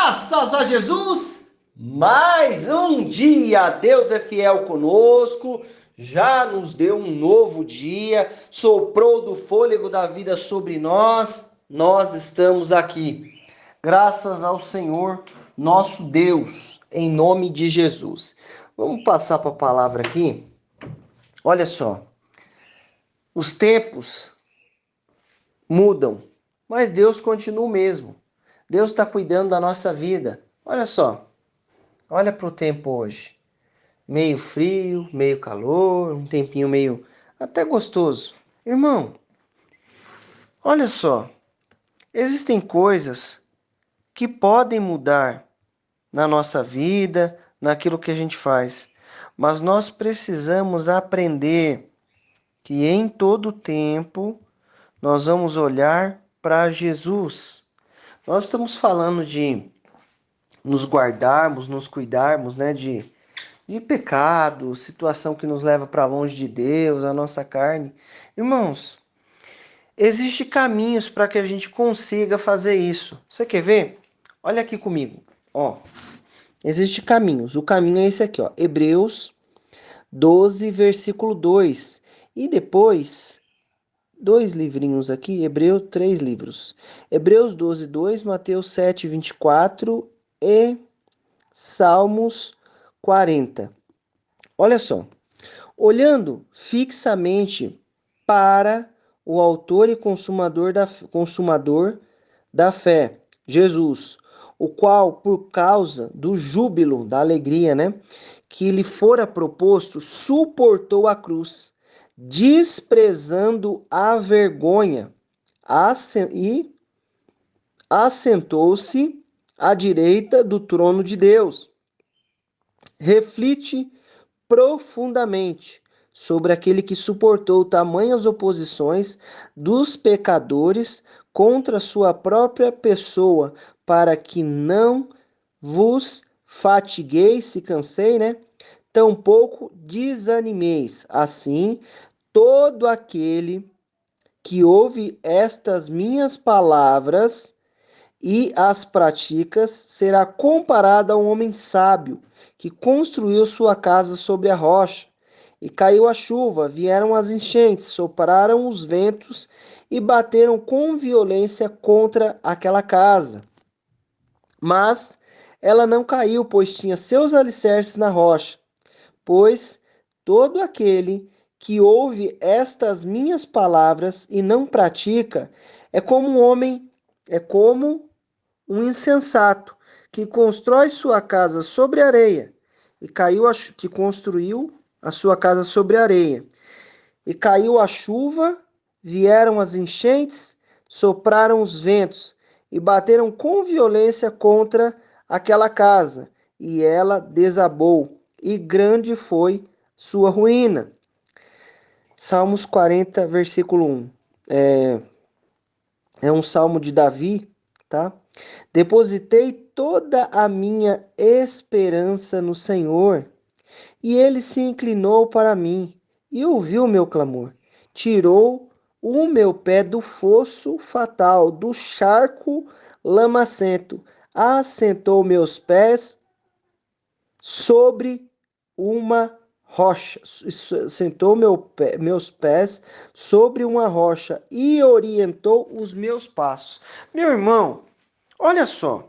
Graças a Jesus, mais um dia, Deus é fiel conosco, já nos deu um novo dia, soprou do fôlego da vida sobre nós estamos aqui. Graças ao Senhor, nosso Deus, em nome de Jesus. Vamos passar para a palavra aqui. Olha só, os tempos mudam, mas Deus continua o mesmo. Deus está cuidando da nossa vida. Olha só. Olha para o tempo hoje. Meio frio, meio calor, um tempinho meio até gostoso. Irmão, olha só. Existem coisas que podem mudar na nossa vida, naquilo que a gente faz. Mas nós precisamos aprender que em todo tempo nós vamos olhar para Jesus. Nós estamos falando de nos guardarmos, nos cuidarmos, né, de pecado, situação que nos leva para longe de Deus, a nossa carne. Irmãos, existem caminhos para que a gente consiga fazer isso. Você quer ver? Olha aqui comigo. Ó, existem caminhos. O caminho é esse aqui, ó. Hebreus 12, versículo 2. E depois, dois livrinhos aqui, Hebreus, 3 livros. Hebreus 12, 2, Mateus 7, 24 e Salmos 40. Olha só. Olhando fixamente para o autor e consumador da fé, Jesus, o qual, por causa do júbilo, da alegria, né, que lhe fora proposto, suportou a cruz, desprezando a vergonha, e assentou-se à direita do trono de Deus. Reflite profundamente sobre aquele que suportou tamanhas oposições dos pecadores contra sua própria pessoa, para que não vos fatigueis, se cansei, né? Tampouco desanimeis. Assim, todo aquele que ouve estas minhas palavras e as praticas será comparado a um homem sábio que construiu sua casa sobre a rocha. E caiu a chuva, vieram as enchentes, sopraram os ventos e bateram com violência contra aquela casa. Mas ela não caiu, pois tinha seus alicerces na rocha. Pois todo aquele que ouve estas minhas palavras e não pratica é como um insensato que constrói sua casa sobre areia que construiu a sua casa sobre areia. E caiu a chuva, vieram as enchentes, sopraram os ventos e bateram com violência contra aquela casa, e ela desabou, e grande foi sua ruína. Salmos 40, versículo 1. É um salmo de Davi, tá? Depositei toda a minha esperança no Senhor, e ele se inclinou para mim e ouviu o meu clamor. Tirou o meu pé do fosso fatal, do charco lamacento, assentou meus pés sobre uma rocha, sentou meus pés sobre uma rocha e orientou os meus passos. Meu irmão, olha só.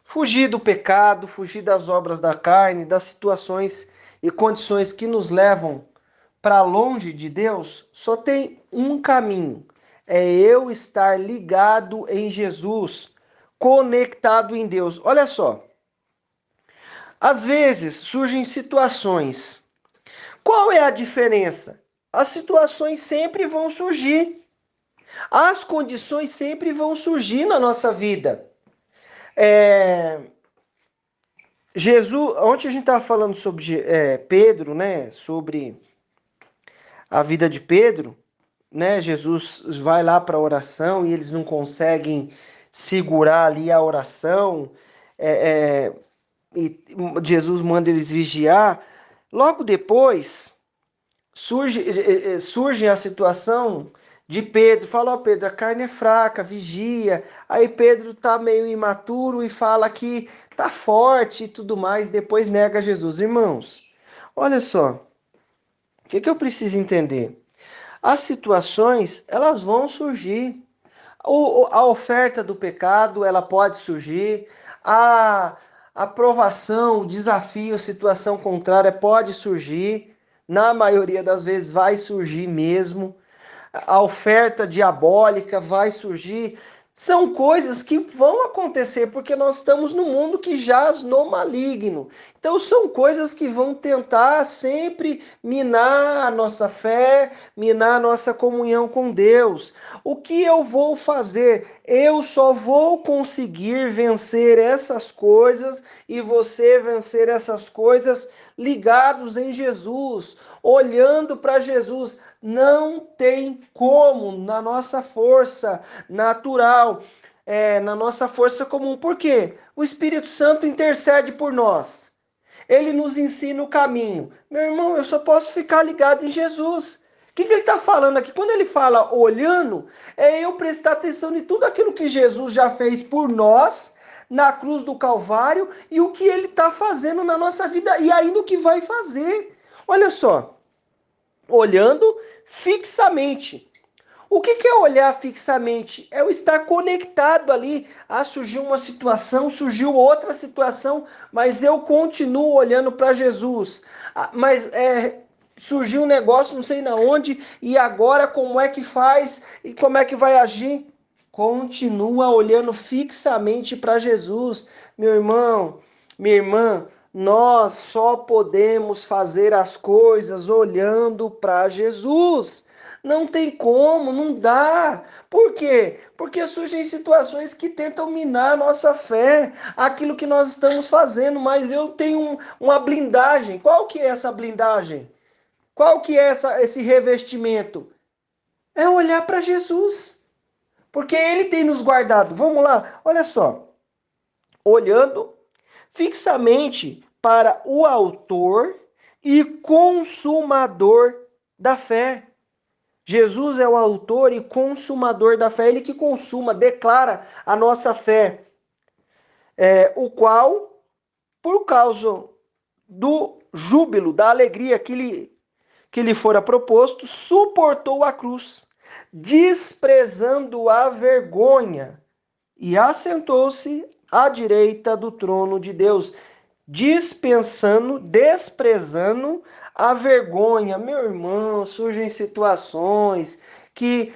Fugir do pecado, fugir das obras da carne, das situações e condições que nos levam para longe de Deus, só tem um caminho: é eu estar ligado em Jesus, conectado em Deus. Olha só, às vezes surgem situações. Qual é a diferença? As situações sempre vão surgir, as condições sempre vão surgir na nossa vida. Jesus, ontem a gente estava falando sobre Pedro, né? Sobre a vida de Pedro, né? Jesus vai lá para a oração e eles não conseguem segurar ali a oração, e Jesus manda eles vigiar. Logo depois surge a situação de Pedro, fala, ó Pedro, a carne é fraca, vigia. Aí Pedro tá meio imaturo e fala que tá forte e tudo mais, depois nega Jesus. Irmãos, olha só, o que eu preciso entender? As situações, elas vão surgir. A oferta do pecado, ela pode surgir. A aprovação, o desafio, a situação contrária pode surgir. Na maioria das vezes vai surgir mesmo. A oferta diabólica vai surgir. São coisas que vão acontecer porque nós estamos num mundo que jaz no maligno. Então são coisas que vão tentar sempre minar a nossa fé, minar a nossa comunhão com Deus. O que eu vou fazer? Eu só vou conseguir vencer essas coisas e você vencer essas coisas ligados em Jesus, olhando para Jesus. Não tem como na nossa força natural, na nossa força comum. Por quê? O Espírito Santo intercede por nós. Ele nos ensina o caminho. Meu irmão, eu só posso ficar ligado em Jesus. O que ele está falando aqui? Quando ele fala olhando, é eu prestar atenção em tudo aquilo que Jesus já fez por nós na cruz do Calvário e o que ele está fazendo na nossa vida e ainda o que vai fazer. Olha só, olhando fixamente. O que é olhar fixamente? É o estar conectado ali. Ah, surgiu uma situação, surgiu outra situação, mas eu continuo olhando para Jesus. Ah, mas surgiu um negócio, não sei na onde, e agora como é que faz e como é que vai agir? Continua olhando fixamente para Jesus, meu irmão, minha irmã. Nós só podemos fazer as coisas olhando para Jesus. Não tem como, não dá. Por quê? Porque surgem situações que tentam minar a nossa fé, aquilo que nós estamos fazendo, mas eu tenho uma blindagem. Qual que é essa blindagem? Qual que é esse revestimento? É olhar para Jesus, porque Ele tem nos guardado. Vamos lá, olha só. Olhando fixamente para o autor e consumador da fé. Jesus é o autor e consumador da fé, ele que consuma, declara a nossa fé, o qual, por causa do júbilo, da alegria que lhe fora proposto, suportou a cruz, desprezando a vergonha, e assentou-se à direita do trono de Deus, desprezando a vergonha. Meu irmão, que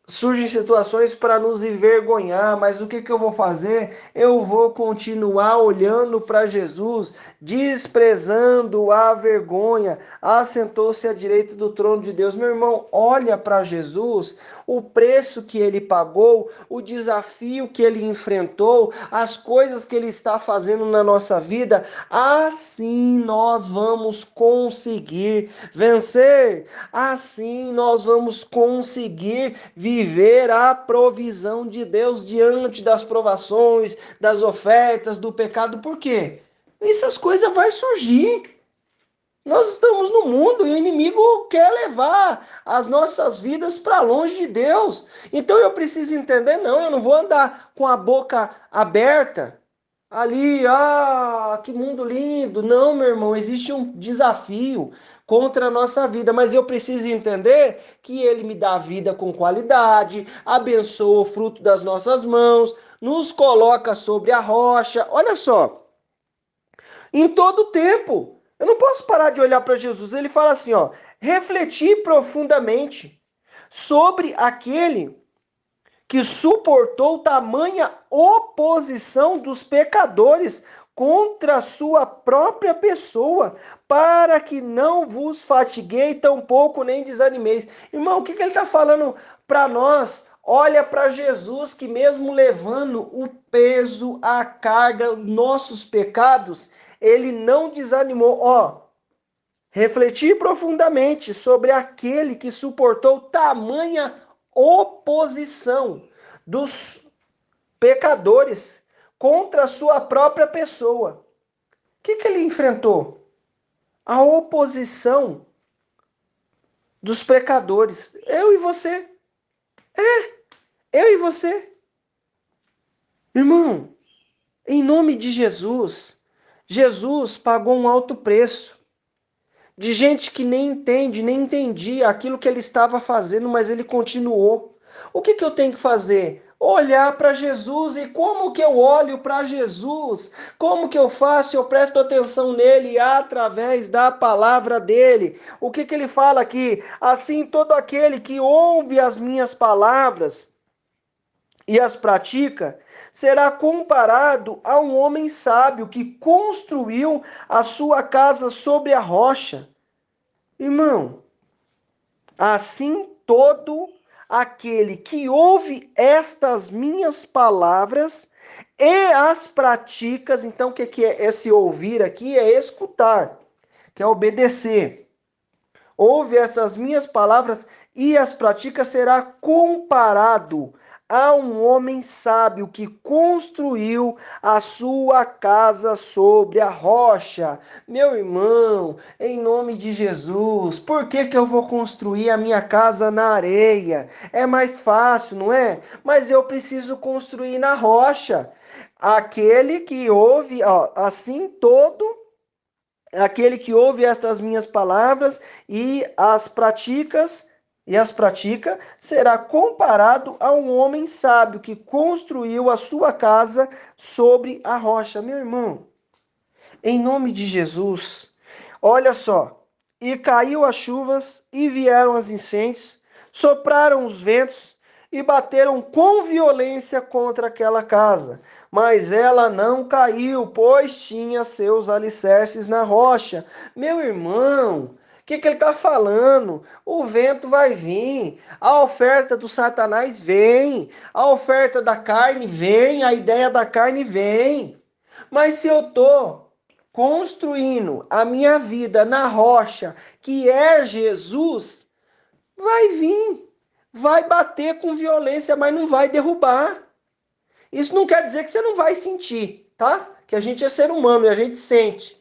surgem situações para nos envergonhar, mas o que eu vou fazer? Eu vou continuar olhando para Jesus, desprezando a vergonha, assentou-se à direita do trono de Deus. Meu irmão, olha para Jesus, o preço que ele pagou, o desafio que ele enfrentou, as coisas que ele está fazendo na nossa vida, assim nós vamos conseguir vencer, assim nós vamos conseguir viver a provisão de Deus diante das provações, das ofertas, do pecado. Por quê? Essas coisas vão surgir. Nós estamos no mundo e o inimigo quer levar as nossas vidas para longe de Deus. Então eu preciso entender, não, eu não vou andar com a boca aberta ali, que mundo lindo. Não, meu irmão, existe um desafio contra a nossa vida, mas eu preciso entender que ele me dá vida com qualidade, abençoa o fruto das nossas mãos, nos coloca sobre a rocha. Olha só, em todo tempo. Eu não posso parar de olhar para Jesus. Ele fala assim, ó, refletir profundamente sobre aquele que suportou tamanha oposição dos pecadores contra a sua própria pessoa, para que não vos fatiguei, tampouco nem desanimeis. Irmão, o que ele está falando para nós? Olha para Jesus que mesmo levando o peso, a carga, nossos pecados, ele não desanimou. Ó, refletir profundamente sobre aquele que suportou tamanha oposição dos pecadores contra a sua própria pessoa. O que ele enfrentou? A oposição dos pecadores. Eu e você. Eu e você. Irmão, em nome de Jesus, Jesus pagou um alto preço. De gente que nem entende, nem entendia aquilo que ele estava fazendo, mas ele continuou. O que eu tenho que fazer? Olhar para Jesus. E como que eu olho para Jesus? Como que eu faço? Eu presto atenção nele através da palavra dele. O que ele fala aqui? Assim, todo aquele que ouve as minhas palavras e as pratica, será comparado a um homem sábio que construiu a sua casa sobre a rocha. Irmão, assim todo aquele que ouve estas minhas palavras e as praticas, então o que é esse ouvir aqui? É escutar, que é obedecer. Ouve essas minhas palavras e as pratica, será comparado a um homem sábio que construiu a sua casa sobre a rocha. Meu irmão, em nome de Jesus, por que eu vou construir a minha casa na areia? É mais fácil, não é? Mas eu preciso construir na rocha. Aquele que ouve, ó, assim todo aquele que ouve estas minhas palavras e as pratica, será comparado a um homem sábio que construiu a sua casa sobre a rocha. Meu irmão, em nome de Jesus, olha só, e caiu as chuvas, e vieram as enchentes, sopraram os ventos, e bateram com violência contra aquela casa. Mas ela não caiu, pois tinha seus alicerces na rocha. Meu irmão, o que ele está falando? O vento vai vir, a oferta do Satanás vem, a oferta da carne vem, a ideia da carne vem. Mas se eu estou construindo a minha vida na rocha, que é Jesus, vai vir, vai bater com violência, mas não vai derrubar. Isso não quer dizer que você não vai sentir, tá? Que a gente é ser humano e a gente sente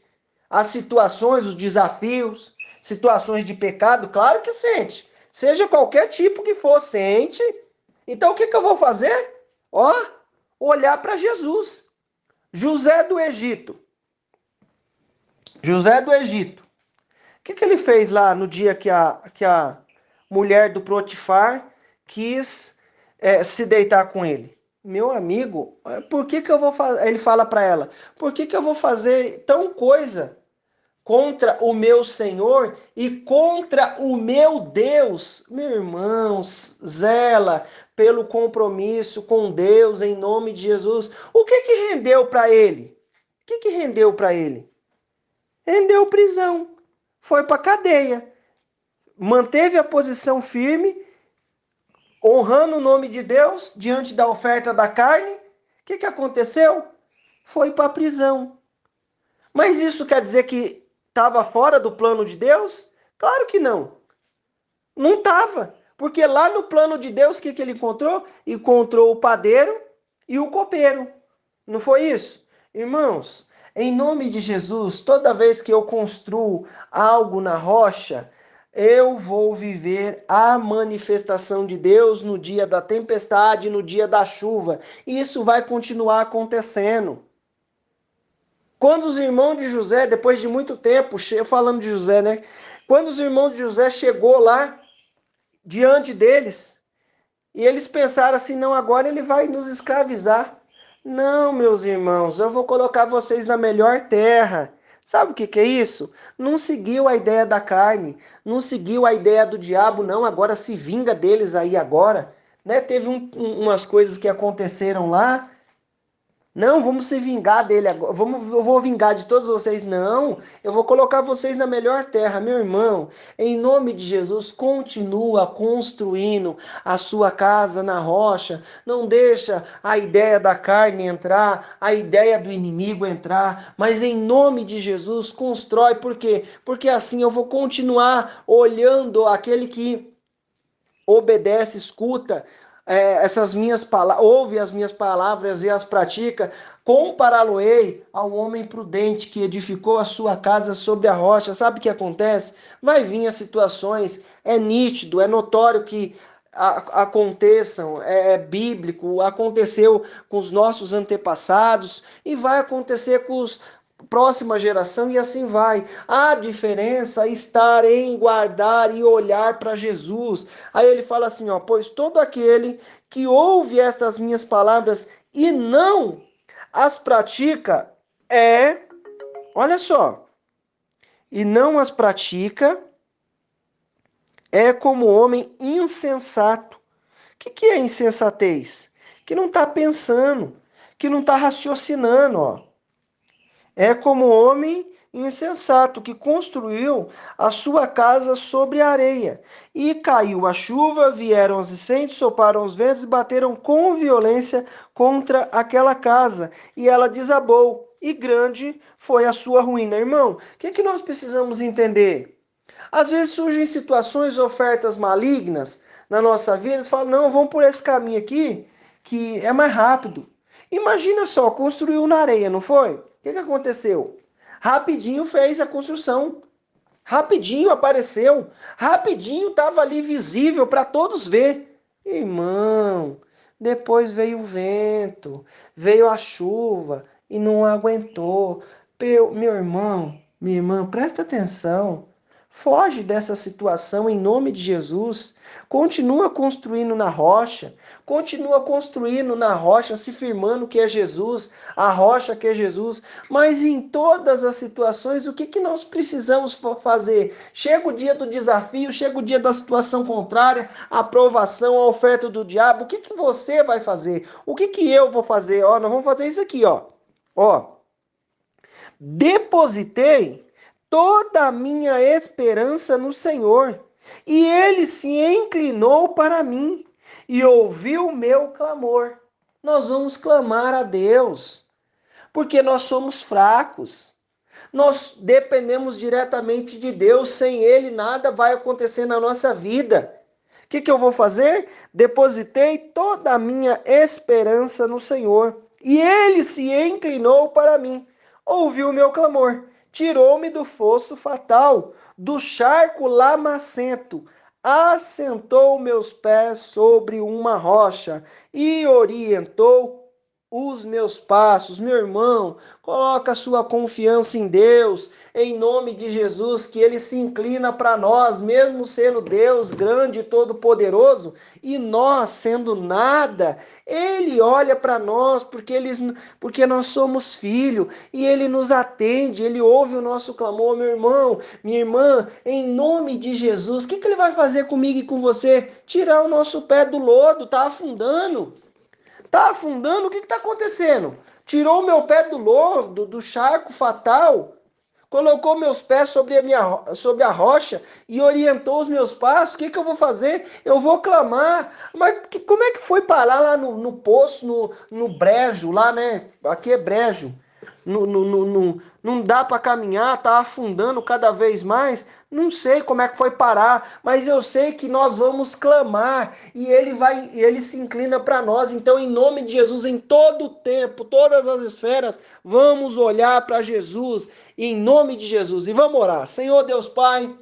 as situações, os desafios, situações de pecado, claro que sente. Seja qualquer tipo que for, sente. Então o que eu vou fazer? Ó, olhar para Jesus. José do Egito. José do Egito. O que ele fez lá no dia que a mulher do Potifar quis se deitar com ele? Meu amigo, por que eu vou fazer? Ele fala para ela: por que eu vou fazer tão coisa contra o meu Senhor e contra o meu Deus? Meu irmão, zela pelo compromisso com Deus em nome de Jesus. O que rendeu para ele? O que rendeu para ele? Rendeu prisão. Foi para cadeia. Manteve a posição firme, honrando o nome de Deus diante da oferta da carne. O que aconteceu? Foi para a prisão. Mas isso quer dizer que estava fora do plano de Deus? Claro que não. Não estava. Porque lá no plano de Deus, o que ele encontrou? Encontrou o padeiro e o copeiro. Não foi isso? Irmãos, em nome de Jesus, toda vez que eu construo algo na rocha, eu vou viver a manifestação de Deus no dia da tempestade, no dia da chuva. E isso vai continuar acontecendo. Quando os irmãos de José, depois de muito tempo, falando de José, né? Quando os irmãos de José chegou lá diante deles, e eles pensaram assim, não, agora ele vai nos escravizar. Não, meus irmãos, eu vou colocar vocês na melhor terra. Sabe o que é isso? Não seguiu a ideia da carne, não seguiu a ideia do diabo, não, agora se vinga deles aí agora. Né? Teve umas coisas que aconteceram lá. Não, vamos se vingar dele agora. Eu vou vingar de todos vocês. Não, eu vou colocar vocês na melhor terra, meu irmão. Em nome de Jesus, continua construindo a sua casa na rocha. Não deixa a ideia da carne entrar, a ideia do inimigo entrar. Mas em nome de Jesus, constrói. Por quê? Porque assim eu vou continuar olhando aquele que obedece, escuta essas minhas palavras, ouve as minhas palavras e as pratica, compará-lo-ei ao homem prudente que edificou a sua casa sobre a rocha. Sabe o que acontece? Vai vir as situações é nítido, é notório que aconteçam, é bíblico, aconteceu com os nossos antepassados e vai acontecer com os próxima geração e assim vai. A diferença está em guardar e olhar para Jesus. Aí ele fala assim, ó, pois todo aquele que ouve estas minhas palavras e não as pratica olha só, e não as pratica é como homem insensato. O que é insensatez? Que não está pensando, que não está raciocinando, ó. É como homem insensato que construiu a sua casa sobre a areia. E caiu a chuva, vieram as enchentes, sopraram os ventos e bateram com violência contra aquela casa. E ela desabou. E grande foi a sua ruína. Irmão, o que nós precisamos entender? Às vezes surgem situações, ofertas malignas na nossa vida. Eles falam, não, vamos por esse caminho aqui, que é mais rápido. Imagina só, construiu na areia, não foi? O que aconteceu? Rapidinho fez a construção. Rapidinho apareceu. Rapidinho estava ali visível para todos ver. Irmão, depois veio o vento, veio a chuva e não aguentou. Meu irmão, minha irmã, presta atenção. Foge dessa situação em nome de Jesus. Continua construindo na rocha. Continua construindo na rocha, se firmando que é Jesus, a rocha que é Jesus. Mas em todas as situações, o que nós precisamos fazer? Chega o dia do desafio, chega o dia da situação contrária, a aprovação, a oferta do diabo. O que você vai fazer? O que eu vou fazer? Ó, nós vamos fazer isso aqui, ó. Ó, depositei toda a minha esperança no Senhor, e ele se inclinou para mim e ouviu o meu clamor. Nós vamos clamar a Deus, porque nós somos fracos. Nós dependemos diretamente de Deus, sem ele nada vai acontecer na nossa vida. O que eu vou fazer? Depositei toda a minha esperança no Senhor, e ele se inclinou para mim, ouviu o meu clamor, tirou-me do fosso fatal, do charco lamacento, assentou meus pés sobre uma rocha e orientou os meus passos. Meu irmão, coloca a sua confiança em Deus, em nome de Jesus, que ele se inclina para nós, mesmo sendo Deus grande e todo-poderoso, e nós sendo nada, ele olha para nós, porque nós somos filho, e ele nos atende, ele ouve o nosso clamor. Meu irmão, minha irmã, em nome de Jesus, o que ele vai fazer comigo e com você? Tirar o nosso pé do lodo, tá afundando. Tá afundando, o que está acontecendo? Tirou meu pé do lodo, do charco fatal, colocou meus pés sobre a rocha e orientou os meus passos. O que eu vou fazer? Eu vou clamar. Mas como é que foi parar lá no poço, no brejo, lá, né? Aqui é brejo. Não dá para caminhar, tá afundando cada vez mais. Não sei como é que foi parar, mas eu sei que nós vamos clamar e ele se inclina para nós. Então, em nome de Jesus, em todo o tempo, todas as esferas, vamos olhar para Jesus, em nome de Jesus, e vamos orar. Senhor Deus Pai,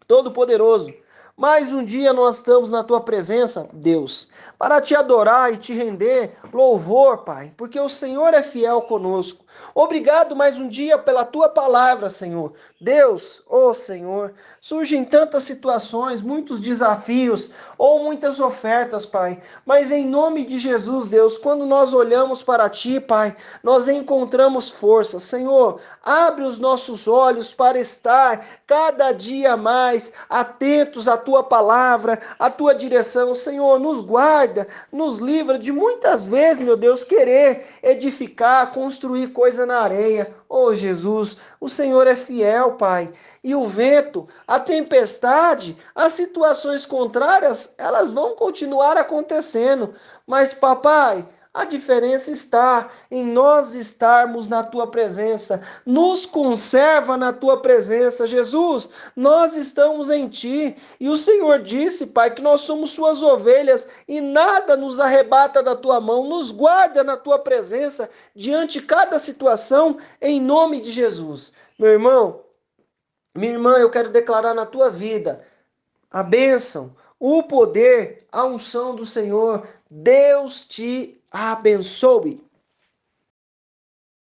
Todo-Poderoso, mais um dia nós estamos na tua presença, Deus, para te adorar e te render louvor, Pai, porque o Senhor é fiel conosco. Obrigado mais um dia pela tua palavra, Senhor. Deus, Senhor, surgem tantas situações, muitos desafios ou muitas ofertas, Pai, mas em nome de Jesus, Deus, quando nós olhamos para ti, Pai, nós encontramos força. Senhor, abre os nossos olhos para estar cada dia mais atentos à tua palavra, à tua direção. Senhor, nos guarda, nos livra de muitas vezes, meu Deus, querer edificar, construir coisa na areia. Jesus, o Senhor é fiel, Pai. E o vento, a tempestade, as situações contrárias, elas vão continuar acontecendo. Mas, papai, a diferença está em nós estarmos na tua presença. Nos conserva na tua presença, Jesus. Nós estamos em ti. E o Senhor disse, Pai, que nós somos suas ovelhas e nada nos arrebata da tua mão. Nos guarda na tua presença diante de cada situação, em nome de Jesus. Meu irmão, minha irmã, eu quero declarar na tua vida a bênção, o poder, a unção do Senhor. Deus te abençoe.